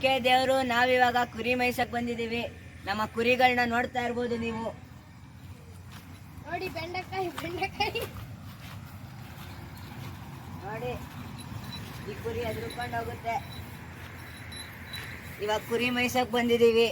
Okay ದೇವರು, ನಾವಿವಾಗ ಕುರಿ ಮೇಯ್ಸಕ್ ಬಂದಿದ್ದೀವಿ. ನಮ್ಮ ಕುರಿಗಳನ್ನ ನೋಡ್ತಾ ಇರ್ಬೋದು ನೀವು. ನೋಡಿ ಬೆಂಡೆಕಾಯಿ ನೋಡಿ, ಈ ಕುರಿ ಎದ್ರುಕೊಂಡು ಹೋಗುತ್ತೆ. ಇವಾಗ ಕುರಿ ಮೇಯ್ಸಕ್ ಬಂದಿದ್ದೀವಿ.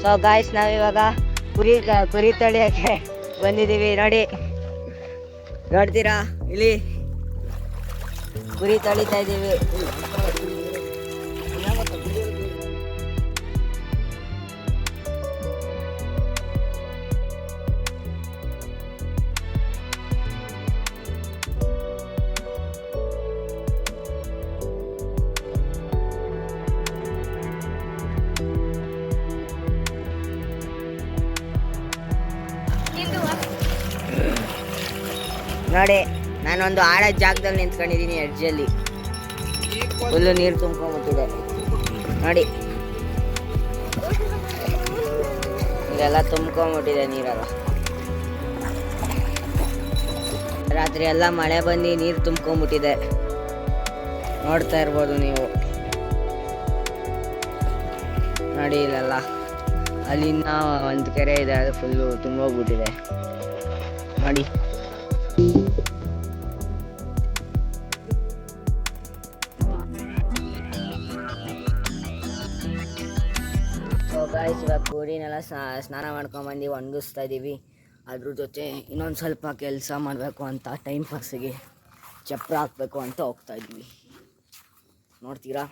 ಸೊ ಗಾಯ್ಸ್, ನಾವಿವಾಗ ಕುರಿ ತಳಿಯಕ್ಕೆ ಬಂದಿದ್ದೀವಿ. ನೋಡ್ತೀರಾ, ಇಲ್ಲಿ ಕುರಿ ತಳಿತಾ ಇದ್ದೀವಿ. ನೋಡಿ, ನಾನೊಂದು ಆಳ ಜಾಗದಲ್ಲಿ ನಿಂತ್ಕೊಂಡಿದ್ದೀನಿ. ಎಡ್ಜಲ್ಲಿ ಫುಲ್ಲು ನೀರು ತುಂಬ್ಕೊಂಡ್ಬಿಟ್ಟಿದೆ. ನೋಡಿ, ಇದೆಲ್ಲ ತುಂಬ್ಕೊಂಡ್ಬಿಟ್ಟಿದೆ ನೀರೆಲ್ಲ. ರಾತ್ರಿ ಎಲ್ಲ ಮಳೆ ಬಂದು ನೀರು ತುಂಬ್ಕೊಂಡ್ಬಿಟ್ಟಿದೆ. ನೋಡ್ತಾ ಇರ್ಬೋದು ನೀವು. ನೋಡಿ, ಇಲ್ಲೆಲ್ಲ ಅಲ್ಲಿಂದ ಒಂದು ಕೆರೆ ಇದೆ, ಅದು ಫುಲ್ಲು ತುಂಬೋಗ್ಬಿಟ್ಟಿದೆ. ನೋಡಿ, ಗಾಯ್ಸ್, ಇವಾಗ ಕುರಿನೆಲ್ಲ ಸ್ನಾನ ಮಾಡ್ಕೊಂಬಂದು ಒಣಗಿಸ್ತಾ ಇದ್ದೀವಿ. ಅದ್ರ ಜೊತೆ ಇನ್ನೊಂದು ಸ್ವಲ್ಪ ಕೆಲಸ ಮಾಡಬೇಕು ಅಂತ, ಟೈಮ್ ಪಾಸಿಗೆ ಚಪ್ರ ಹಾಕಬೇಕು ಅಂತ ಹೋಗ್ತಾ ಇದ್ವಿ. ನೋಡ್ತೀರಾ,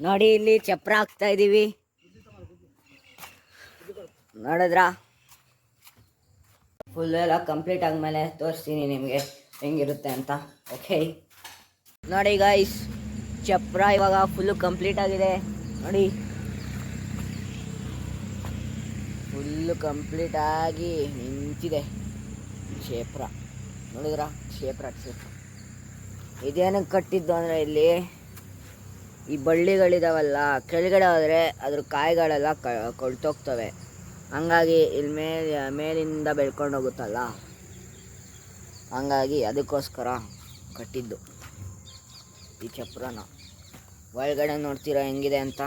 ನೋಡಿ, ಇಲ್ಲಿ ಚಪ್ರ ಹಾಕ್ತಾ ಇದ್ದೀವಿ. ನೋಡಿದ್ರಾ? ಫುಲ್ ಎಲ್ಲ ಕಂಪ್ಲೀಟ್ ಆದಮೇಲೆ ತೋರಿಸ್ತೀನಿ ನಿಮಗೆ ಹೆಂಗಿರುತ್ತೆ ಅಂತ. ಓಕೆ, ನೋಡಿ ಗೈಸ್, ಚಪ್ರ ಇವಾಗ ಫುಲ್ಲು ಕಂಪ್ಲೀಟ್ ಆಗಿದೆ. ನೋಡಿ, ಫುಲ್ಲು ಕಂಪ್ಲೀಟ್ ಆಗಿ ನಿಂತಿದೆ ಚಪ್ರ. ನೋಡಿದ್ರಾ? ಚಪ್ರ ಇದೇನಕ್ಕೆ ಕಟ್ಟಿದ್ದು ಅಂದರೆ, ಇಲ್ಲಿ ಈ ಬಳ್ಳಿಗಳಿದಾವಲ್ಲ, ಕೆಳಗಡೆ ಹೋದರೆ ಅದ್ರ ಕಾಯಿಗಳೆಲ್ಲ ಕೊಳ್ತೋಗ್ತವೆ. ಹಂಗಾಗಿ ಇಲ್ಲಿ ಮೇಲಿಂದ ಬೆಳ್ಕೊಂಡು ಹೋಗುತ್ತಲ್ಲ, ಹಂಗಾಗಿ ಅದಕ್ಕೋಸ್ಕರ ಕಟ್ಟಿದ್ದು ಈ ಚಪ್ರನ. ಒಳಗಡೆ ನೋಡ್ತೀರಾ ಹೆಂಗಿದೆ ಅಂತ.